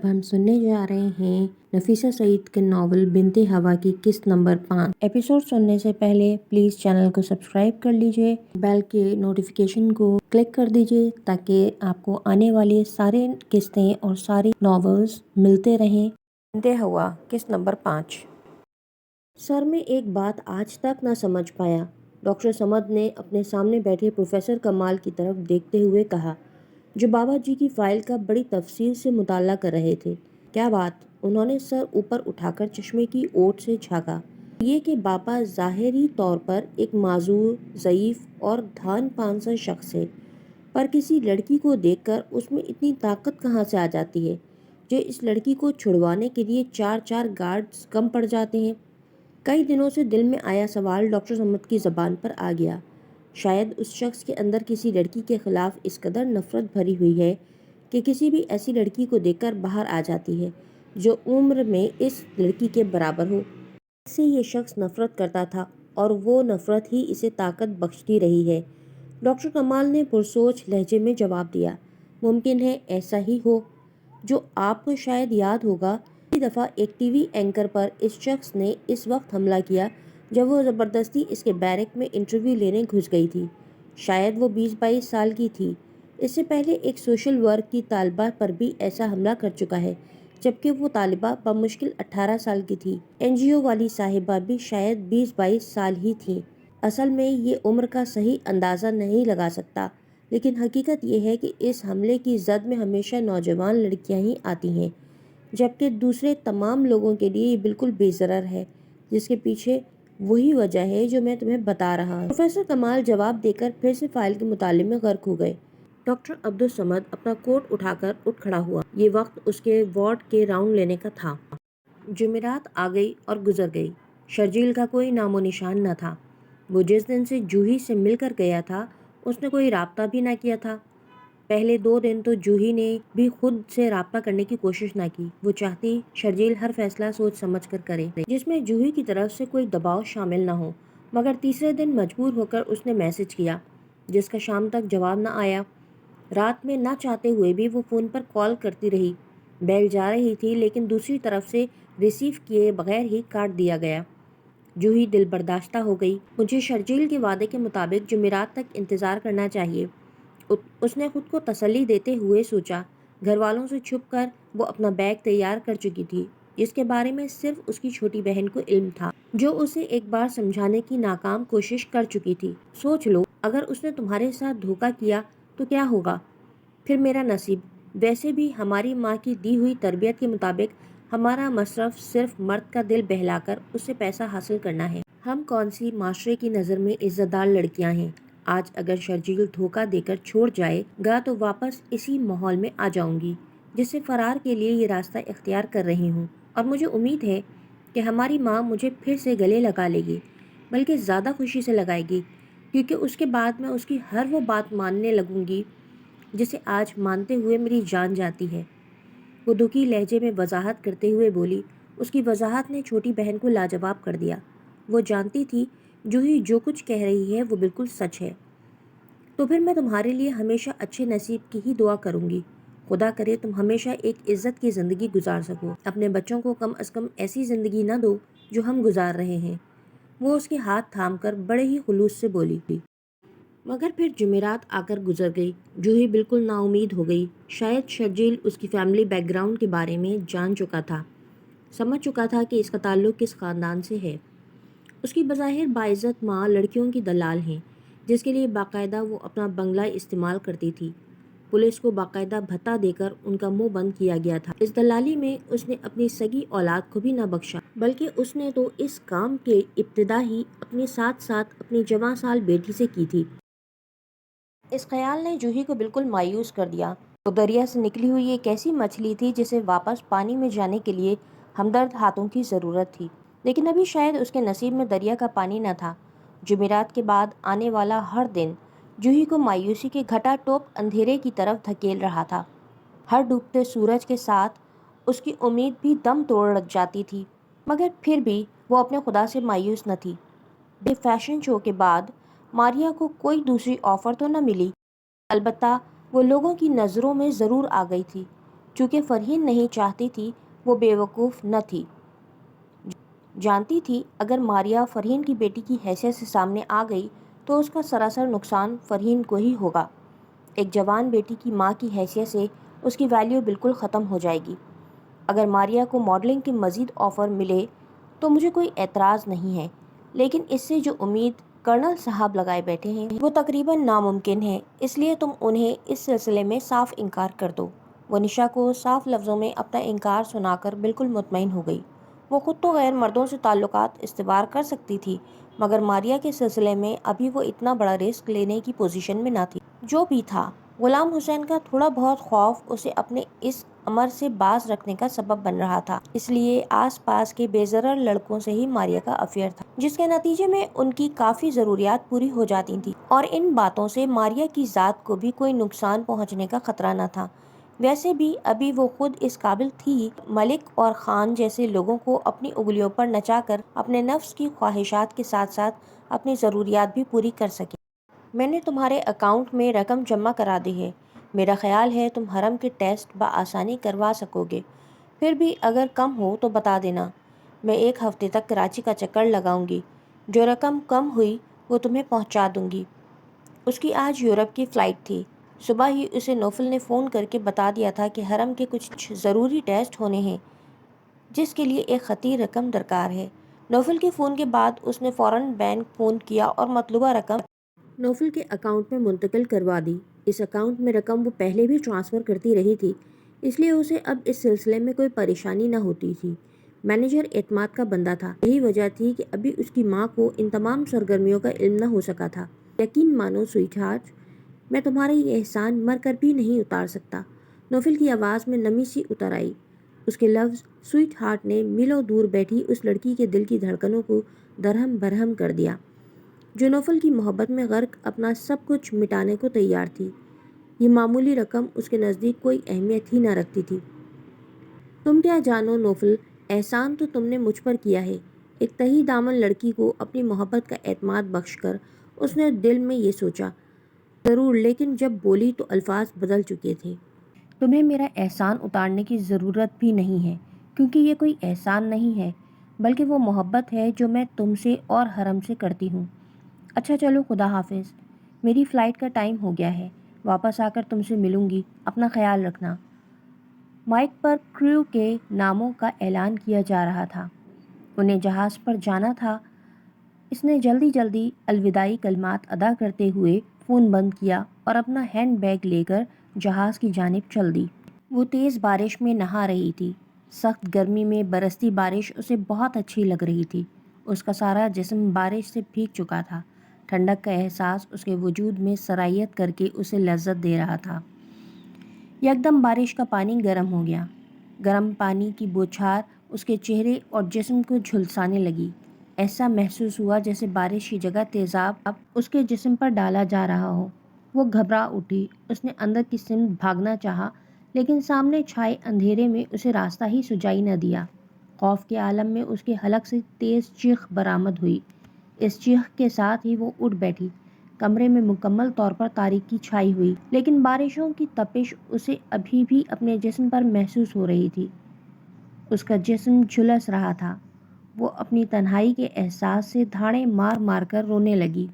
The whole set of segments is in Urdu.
اب ہم سننے جا رہے ہیں نفیسہ سعید کے ناول بنت ہوا کی قسط نمبر 5۔ ایپیسوڈ سننے سے پہلے پلیز چینل کو سبسکرائب کر لیجئے، بیل کے نوٹیفیکیشن کو کلک کر دیجئے تاکہ آپ کو آنے والے سارے قسطیں اور ساری ناولز ملتے رہیں۔ بنت ہوا قسط نمبر 5۔ سر میں ایک بات آج تک نہ سمجھ پایا، ڈاکٹر صمد نے اپنے سامنے بیٹھے پروفیسر کمال کی طرف دیکھتے ہوئے کہا، جو بابا جی کی فائل کا بڑی تفصیل سے مطالعہ کر رہے تھے۔ کیا بات؟ انہوں نے سر اوپر اٹھا کر چشمے کی اوٹ سے جھانکا۔ یہ کہ بابا ظاہری طور پر ایک معذور، ضعیف اور دھان پانسا شخص ہے، پر کسی لڑکی کو دیکھ کر اس میں اتنی طاقت کہاں سے آ جاتی ہے جو اس لڑکی کو چھڑوانے کے لیے 4 گارڈز کم پڑ جاتے ہیں؟ کئی دنوں سے دل میں آیا سوال ڈاکٹر صمد کی زبان پر آ گیا۔ شاید اس شخص کے اندر کسی لڑکی کے خلاف اس قدر نفرت بھری ہوئی ہے کہ کسی بھی ایسی لڑکی کو دیکھ کر باہر آ جاتی ہے جو عمر میں اس لڑکی کے برابر ہو۔ اس سے یہ شخص نفرت کرتا تھا اور وہ نفرت ہی اسے طاقت بخشتی رہی ہے۔ ڈاکٹر کمال نے پرسوچ لہجے میں جواب دیا، ممکن ہے ایسا ہی ہو۔ جو آپ کو شاید یاد ہوگا، پہلی دفعہ ایک ٹی وی اینکر پر اس شخص نے اس وقت حملہ کیا جب وہ زبردستی اس کے بیرک میں انٹرویو لینے گھس گئی تھی۔ شاید وہ 20-22 سال کی تھی۔ اس سے پہلے ایک سوشل ورک کی طالبہ پر بھی ایسا حملہ کر چکا ہے، جبکہ وہ طالبہ بمشکل 18 سال کی تھی۔ این جی او والی صاحبہ بھی شاید 20-22 سال ہی تھیں۔ اصل میں یہ عمر کا صحیح اندازہ نہیں لگا سکتا، لیکن حقیقت یہ ہے کہ اس حملے کی زد میں ہمیشہ نوجوان لڑکیاں ہی آتی ہیں، جبکہ دوسرے تمام لوگوں کے لیے یہ بالکل بے ضرر ہے، جس کے پیچھے وہی وجہ ہے جو میں تمہیں بتا رہا ہوں۔ پروفیسر کمال جواب دے کر پھر سے فائل کے مطالعے میں غرق ہو گئے۔ ڈاکٹر عبدالصمد اپنا کوٹ اٹھا کر اٹھ کھڑا ہوا۔ یہ وقت اس کے وارڈ کے راؤنڈ لینے کا تھا۔ جمعرات آ گئی اور گزر گئی۔ شرجیل کا کوئی نام و نشان نہ تھا۔ وہ جس دن سے جوہی سے مل کر گیا تھا، اس نے کوئی رابطہ بھی نہ کیا تھا۔ پہلے 2 دن تو جوہی نے بھی خود سے رابطہ کرنے کی کوشش نہ کی۔ وہ چاہتی شرجیل ہر فیصلہ سوچ سمجھ کر کرے جس میں جوہی کی طرف سے کوئی دباؤ شامل نہ ہو، مگر تیسرے دن مجبور ہو کر اس نے میسج کیا، جس کا شام تک جواب نہ آیا۔ رات میں نہ چاہتے ہوئے بھی وہ فون پر کال کرتی رہی۔ بیل جا رہی تھی، لیکن دوسری طرف سے ریسیو کیے بغیر ہی کاٹ دیا گیا۔ جوہی دل برداشتہ ہو گئی۔ مجھے شرجیل کے وعدے کے مطابق جمعرات تک انتظار کرنا چاہیے، اس نے خود کو تسلی دیتے ہوئے سوچا۔ گھر والوں سے چھپ کر وہ اپنا بیگ تیار کر چکی تھی، جس کے بارے میں صرف اس کی چھوٹی بہن کو علم تھا، جو اسے ایک بار سمجھانے کی ناکام کوشش کر چکی تھی۔ سوچ لو، اگر اس نے تمہارے ساتھ دھوکہ کیا تو کیا ہوگا؟ پھر میرا نصیب۔ ویسے بھی ہماری ماں کی دی ہوئی تربیت کے مطابق ہمارا مصرف صرف مرد کا دل بہلا کر اس سے پیسہ حاصل کرنا ہے۔ ہم کون سی معاشرے کی نظر میں عزت دار لڑکیاں ہیں؟ آج اگر شرجیل دھوکہ دے کر چھوڑ جائے گا تو واپس اسی ماحول میں آ جاؤں گی جس سے فرار کے لیے یہ راستہ اختیار کر رہی ہوں، اور مجھے امید ہے کہ ہماری ماں مجھے پھر سے گلے لگا لے گی، بلکہ زیادہ خوشی سے لگائے گی، کیونکہ اس کے بعد میں اس کی ہر وہ بات ماننے لگوں گی جسے آج مانتے ہوئے میری جان جاتی ہے۔ وہ دکھی لہجے میں وضاحت کرتے ہوئے بولی۔ اس کی وضاحت نے چھوٹی بہن کو لاجواب کر دیا۔ وہ جانتی تھی جوہی جو کچھ کہہ رہی ہے وہ بالکل سچ ہے۔ تو پھر میں تمہارے لیے ہمیشہ اچھے نصیب کی ہی دعا کروں گی۔ خدا کرے تم ہمیشہ ایک عزت کی زندگی گزار سکو۔ اپنے بچوں کو کم از کم ایسی زندگی نہ دو جو ہم گزار رہے ہیں۔ وہ اس کے ہاتھ تھام کر بڑے ہی خلوص سے بولی۔ مگر پھر جمعرات آ کر گزر گئی۔ جوہی بالکل نا امید ہو گئی۔ شاید شرجیل اس کی فیملی بیک گراؤنڈ کے بارے میں جان چکا تھا، سمجھ چکا تھا کہ اس کا تعلق کس خاندان سے ہے۔ اس کی بظاہر باعزت ماں لڑکیوں کی دلال ہیں، جس کے لیے باقاعدہ وہ اپنا بنگلہ استعمال کرتی تھی۔ پولیس کو باقاعدہ بھتہ دے کر ان کا منہ بند کیا گیا تھا۔ اس دلالی میں اس نے اپنی سگی اولاد کو بھی نہ بخشا، بلکہ اس نے تو اس کام کی ابتدا ہی اپنے ساتھ ساتھ اپنی جوان سال بیٹی سے کی تھی۔ اس خیال نے جوہی کو بالکل مایوس کر دیا۔ وہ دریا سے نکلی ہوئی ایک ایسی مچھلی تھی جسے واپس پانی میں جانے کے لیے ہمدرد ہاتھوں کی ضرورت تھی، لیکن ابھی شاید اس کے نصیب میں دریا کا پانی نہ تھا۔ جمعرات کے بعد آنے والا ہر دن جوہی کو مایوسی کے گھٹا ٹوپ اندھیرے کی طرف دھکیل رہا تھا۔ ہر ڈوبتے سورج کے ساتھ اس کی امید بھی دم توڑ جاتی تھی، مگر پھر بھی وہ اپنے خدا سے مایوس نہ تھی۔ بے فیشن شو کے بعد ماریا کو کوئی دوسری آفر تو نہ ملی، البتہ وہ لوگوں کی نظروں میں ضرور آ گئی تھی۔ چونکہ فرحین نہیں چاہتی تھی، وہ بیوقوف نہ تھی، جانتی تھی اگر ماریا فرحین کی بیٹی کی حیثیت سے سامنے آ گئی تو اس کا سراسر نقصان فرحین کو ہی ہوگا۔ ایک جوان بیٹی کی ماں کی حیثیت سے اس کی ویلیو بالکل ختم ہو جائے گی۔ اگر ماریا کو ماڈلنگ کے مزید آفر ملے تو مجھے کوئی اعتراض نہیں ہے، لیکن اس سے جو امید کرنل صاحب لگائے بیٹھے ہیں وہ تقریباً ناممکن ہے، اس لیے تم انہیں اس سلسلے میں صاف انکار کر دو۔ وہ نشا کو صاف لفظوں میں اپنا انکار سنا کر بالکل مطمئن ہو گئی۔ وہ خود تو غیر مردوں سے تعلقات استوار کر سکتی تھی، مگر ماریا کے سلسلے میں ابھی وہ اتنا بڑا رسک لینے کی پوزیشن میں نہ تھی۔ جو بھی تھا، غلام حسین کا تھوڑا بہت خوف اسے اپنے اس امر سے باز رکھنے کا سبب بن رہا تھا، اس لیے آس پاس کے بے ضرر لڑکوں سے ہی ماریا کا افیئر تھا، جس کے نتیجے میں ان کی کافی ضروریات پوری ہو جاتی تھیں، اور ان باتوں سے ماریا کی ذات کو بھی کوئی نقصان پہنچنے کا خطرہ نہ تھا۔ ویسے بھی ابھی وہ خود اس قابل تھی ملک اور خان جیسے لوگوں کو اپنی انگلیوں پر نچا کر اپنے نفس کی خواہشات کے ساتھ ساتھ اپنی ضروریات بھی پوری کر سکے۔ میں نے تمہارے اکاؤنٹ میں رقم جمع کرا دی ہے، میرا خیال ہے تم حرم کے ٹیسٹ بآسانی کروا سکو گے، پھر بھی اگر کم ہو تو بتا دینا، میں 1 ہفتے تک کراچی کا چکر لگاؤں گی، جو رقم کم ہوئی وہ تمہیں پہنچا دوں گی۔ اس کی آج یورپ کی فلائٹ تھی۔ صبح ہی اسے نوفل نے فون کر کے بتا دیا تھا کہ حرم کے کچھ ضروری ٹیسٹ ہونے ہیں، جس کے لیے ایک خطیر رقم درکار ہے۔ نوفل کے فون کے بعد اس نے فوراً بینک فون کیا اور مطلوبہ رقم نوفل کے اکاؤنٹ میں منتقل کروا دی۔ اس اکاؤنٹ میں رقم وہ پہلے بھی ٹرانسفر کرتی رہی تھی، اس لیے اسے اب اس سلسلے میں کوئی پریشانی نہ ہوتی تھی۔ مینیجر اعتماد کا بندہ تھا، یہی وجہ تھی کہ ابھی اس کی ماں کو ان تمام سرگرمیوں کا علم نہ ہو سکا تھا۔ یقین مانو سویٹ ہارٹ، میں تمہارا یہ احسان مر کر بھی نہیں اتار سکتا۔ نوفل کی آواز میں نمی سی اتر آئی۔ اس کے لفظ سویٹ ہارٹ نے میلوں دور بیٹھی اس لڑکی کے دل کی دھڑکنوں کو درہم برہم کر دیا، جو نوفل کی محبت میں غرق اپنا سب کچھ مٹانے کو تیار تھی۔ یہ معمولی رقم اس کے نزدیک کوئی اہمیت ہی نہ رکھتی تھی۔ تم کیا جانو نوفل، احسان تو تم نے مجھ پر کیا ہے۔ ایک تہی دامن لڑکی کو اپنی محبت کا اعتماد بخش کر اس نے دل میں یہ سوچا۔ ضرور، لیکن جب بولی تو الفاظ بدل چکے تھے۔ تمہیں میرا احسان اتارنے کی ضرورت بھی نہیں ہے، کیونکہ یہ کوئی احسان نہیں ہے، بلکہ وہ محبت ہے جو میں تم سے اور حرم سے کرتی ہوں۔ اچھا چلو، خدا حافظ، میری فلائٹ کا ٹائم ہو گیا ہے، واپس آ کر تم سے ملوں گی، اپنا خیال رکھنا۔ مائک پر کریو کے ناموں کا اعلان کیا جا رہا تھا۔ انہیں جہاز پر جانا تھا۔ اس نے جلدی الوداعی کلمات ادا کرتے ہوئے فون بند کیا اور اپنا ہینڈ بیگ لے کر جہاز کی جانب چل دی۔ وہ تیز بارش میں نہا رہی تھی۔ سخت گرمی میں برستی بارش اسے بہت اچھی لگ رہی تھی۔ اس کا سارا جسم بارش سے بھیگ چکا تھا۔ ٹھنڈک کا احساس اس کے وجود میں سرایت کر کے اسے لذت دے رہا تھا۔ یکدم بارش کا پانی گرم ہو گیا۔ گرم پانی کی بوچھار اس کے چہرے اور جسم کو جھلسانے لگی۔ ایسا محسوس ہوا جیسے بارش کی جگہ تیزاب اس کے جسم پر ڈالا جا رہا ہو۔ وہ گھبرا اٹھی۔ اس نے اندر کی سمت بھاگنا چاہا، لیکن سامنے چھائے اندھیرے میں اسے راستہ ہی سجائی نہ دیا۔ خوف کے عالم میں اس کے حلق سے تیز چیخ برآمد ہوئی۔ اس چیخ کے ساتھ ہی وہ اٹھ بیٹھی۔ کمرے میں مکمل طور پر تاریکی چھائی ہوئی، لیکن بارشوں کی تپش اسے ابھی بھی اپنے جسم پر محسوس ہو رہی تھی۔ اس کا جسم جھلس رہا تھا۔ وہ اپنی تنہائی کے احساس سے دھاڑیں مار مار کر رونے لگی۔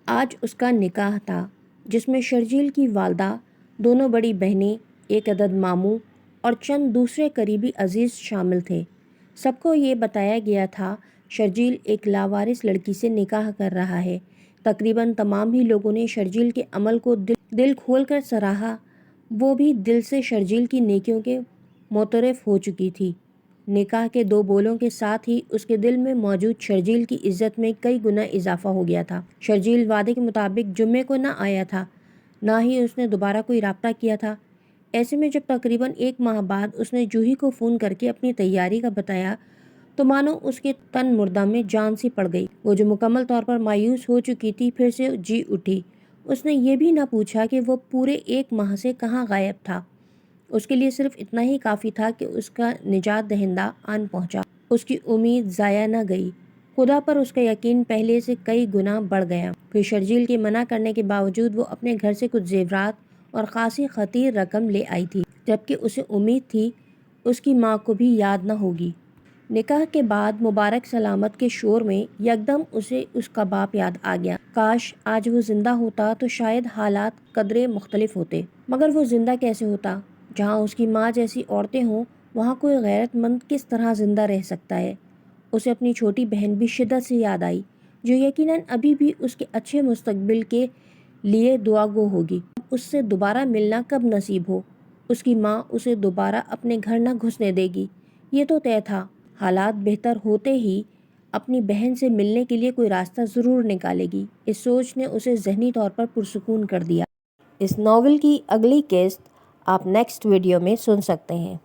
آج اس کا نکاح تھا، جس میں شرجیل کی والدہ، دونوں بڑی بہنیں، ایک عدد ماموں اور چند دوسرے قریبی عزیز شامل تھے۔ سب کو یہ بتایا گیا تھا شرجیل ایک لاوارث لڑکی سے نکاح کر رہا ہے۔ تقریباً تمام ہی لوگوں نے شرجیل کے عمل کو دل کھول کر سراہا۔ وہ بھی دل سے شرجیل کی نیکیوں کے معترف ہو چکی تھی۔ نکاح کے 2 بولوں کے ساتھ ہی اس کے دل میں موجود شرجیل کی عزت میں کئی گنا اضافہ ہو گیا تھا۔ شرجیل وعدے کے مطابق جمعے کو نہ آیا تھا، نہ ہی اس نے دوبارہ کوئی رابطہ کیا تھا۔ ایسے میں جب تقریباً 1 ماہ بعد اس نے جوہی کو فون کر کے اپنی تیاری کا بتایا تو مانو اس کے تن مردہ میں جان سی پڑ گئی۔ وہ جو مکمل طور پر مایوس ہو چکی تھی پھر سے جی اٹھی۔ اس نے یہ بھی نہ پوچھا کہ وہ پورے 1 ماہ سے کہاں غائب تھا۔ اس کے لیے صرف اتنا ہی کافی تھا کہ اس کا نجات دہندہ آن پہنچا۔ اس کی امید ضائع نہ گئی۔ خدا پر اس کا یقین پہلے سے کئی گنا بڑھ گیا۔ پھر شرجیل کے منع کرنے کے باوجود وہ اپنے گھر سے کچھ زیورات اور خاصی خطیر رقم لے آئی تھی۔ جبکہ اسے امید تھی اس کی ماں کو بھی یاد نہ ہوگی۔ نکاح کے بعد مبارک سلامت کے شور میں یکدم اسے اس کا باپ یاد آ گیا۔ کاش آج وہ زندہ ہوتا تو شاید حالات قدرے مختلف ہوتے۔ مگر وہ زندہ کیسے ہوتا؟ جہاں اس کی ماں جیسی عورتیں ہوں وہاں کوئی غیرت مند کس طرح زندہ رہ سکتا ہے؟ اسے اپنی چھوٹی بہن بھی شدت سے یاد آئی، جو یقیناً ابھی بھی اس کے اچھے مستقبل کے لیے دعا گو ہوگی۔ اس سے دوبارہ ملنا کب نصیب ہو، اس کی ماں اسے دوبارہ اپنے گھر نہ گھسنے دے گی، یہ تو طے تھا۔ حالات بہتر ہوتے ہی اپنی بہن سے ملنے کے لیے کوئی راستہ ضرور نکالے گی۔ اس سوچ نے اسے ذہنی طور پر پرسکون کر دیا۔ اس ناول کی اگلی قسط آپ نیکسٹ ویڈیو میں سن سکتے ہیں۔